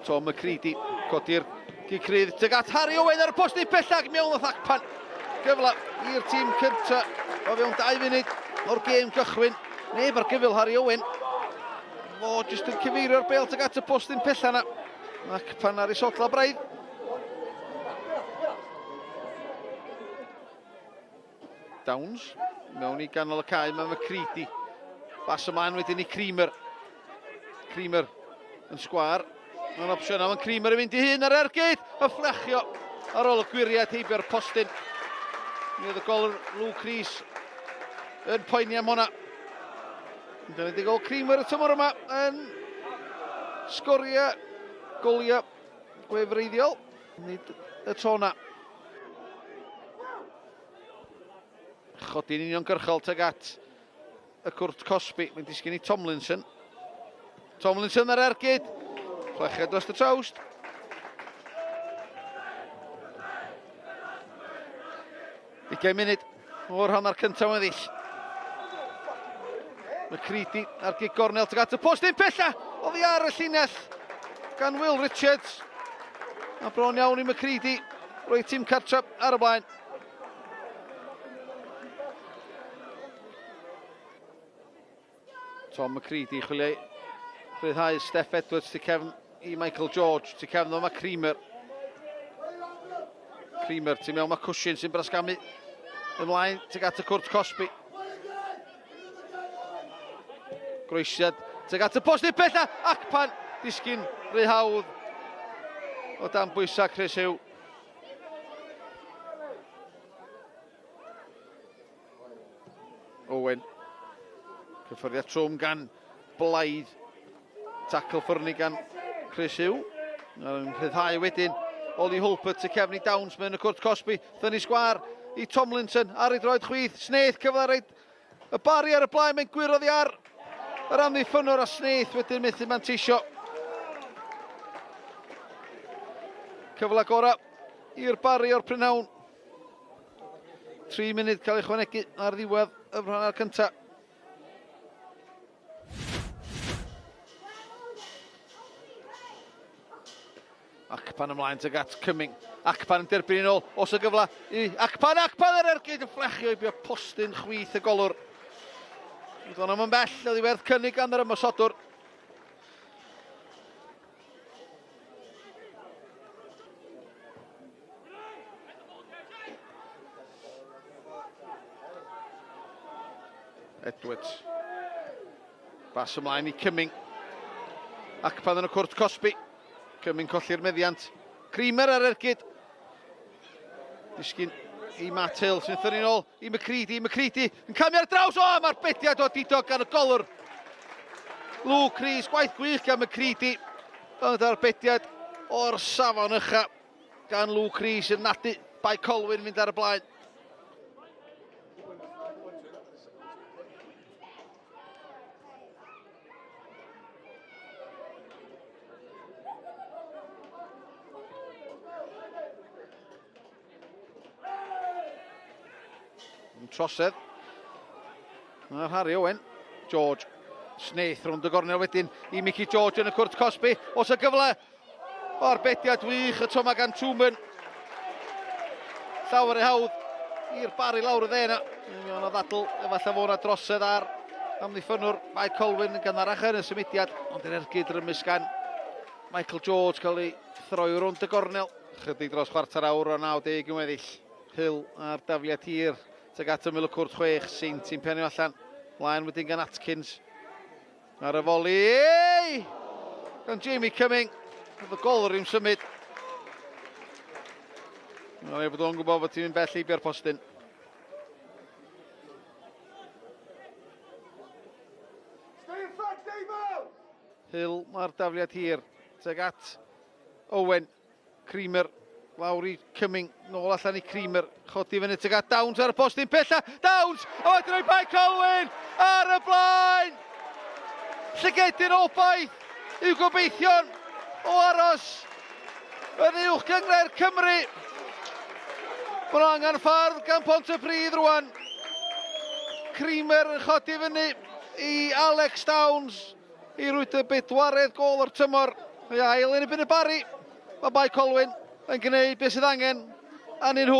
Tom McCready, codi'r gigrydd tuag at Harry Owen ar y postyn pellach mewn o ddacpan. Gyfla i'r tîm cynta o fewn 2 munud o'r gêm gychwyn. Neb ar gyfil Harry Owen. Fo jyst yn cyfeirio'r bêl tuag at y postyn pellach yna. Ac pan ar ei sotla braidd. Downs, mewn i ganol y cae, mae McCready. Bas ymlaen wedyn i Creamer. Creamer yn sgwar. Mae'n opsiwn am yn Creamer yn mynd i hun ar ergyd. A fflechio ar ôl y gwiriad heibio'r postyn. Mi oedd y golwr Luke Rees yn poeni am hwnna. Dyna di gol Creamer y tymor yma yn sgoria golia gwefreiddiol. Nid y tona. Chodi'n uniongyrchol tuag at y cwrt Cosby. Mae'n disgyn i Tomlinson. Tomlinson ar ergyd. Flechiad dros y trawst. Ugain munud o'r hanner cyntaf weddill. McCready ar gig gornel tuag at y postyn pella. Oddi ar y llinell gan Will Richards. A bron iawn i McCready. Roi tîm cartra ar y blaen. Tom McCready chwilio rhyddhau Steph Edwards tu cefn i Michael George. Tu cefn o mae Creamer. Creamer tu mewn mae Cushion sy'n brasgamu ymlaen tuag at y cwrt Cosby. Groesiad tuag at y postyn bella ac pan disgyn rhyddhawdd o dan bwysa Chris Hugh. Owen. Cyffyrddiad trwm gan Blaid. Tackle ffyrnu gan Chris Hugh. Yn rhyddhau wedyn Oli Hulpert tu cefn i Downs mewn y cwrt Cosby. Ddyn ni sgwar i Tomlinson ar ei droed chwith. Snaith cyfle reid y Barri ar y blaen. Mae'n gwirodd i ar yr amddiffynwr a Snaith wedyn methu manteisio. Cyfle gora i'r Barri o'r Prynhawn. 3 munud cael ei chwanegu ar ddiwedd y hanner cyntaf. Acpan ymlaen tuag at Cumming. Acpan yn derbyn yn ôl. Os y gyfla i Acpan ar ergyd yn fflechio i bio postyn chwith y golwr. Oedd hwnnw yn bell, oedd i werth cynnig gan yr ymosodwr. Edwards. Bas ymlaen i Cumming. Acpan yn y cwrt Cosby. Cumming colli'r meddiant. Creamer ar ergyd. Disgyn i Matt Hill sy'n ddyn ni'n ôl i McCready. McCready yn camu ar draws. O, mae'r bediad o didog gan y golwr. Luke Rees, gwaith gwych gan McCready. Ond ar bediad o'r safon ucha gan Luke Rees yn nadu Bae Colwyn fynd ar y blaen. Trosedd. Mae'r Harry Owen. George. Snaith rwnd y gornel wedyn i Mickey George yn y cwrt Cosby. Os y gyfle o'r bediad wych y toma gan Truman. Llawer ei hawdd i'r Barri lawr y dde yna. Mi'n o ddadl efallai fo na drosedd ar amddiffynwr Bae Colwyn yn gynharach yn y symudiad. Ond yr ergyd rymus gan Michael George cael ei throi rwnd y gornel. Chydig dros chwarter awr o 90 yn weddill. Hill ar dafliad hir. Tuag at ymyl y cwrt 6, Saint sy'n penio allan. Mlaen wedyn gan Atkins. Ar y foli. Gan Jamie Cumming. Oedd y golwr i'w symud. Mae'n ei bod o'n gwybod bod ti'n mynd bell i bio'r postyn. Hill mae'r dafliad hir. Tuag at Owen. Creamer. Lawr i Cumming, nôl allan i Creamer, chodi fyny tuag at Downs ar y postyn pella. Downs! O, wedyn o'i Bae Colwyn ar y blaen! Llygedyn obaith i'w gobeithion o aros yn Uwch Gynghrair Cymru. Mae'n angen ffordd gan Pontypridd rwan. Creamer yn chodi fyny i Alex Downs i rwyd y bedwaredd gol o'r tymor Mae ail yn erbyn y Barri. Mae Bae Colwyn yn gwneud beth sydd angen. A nhw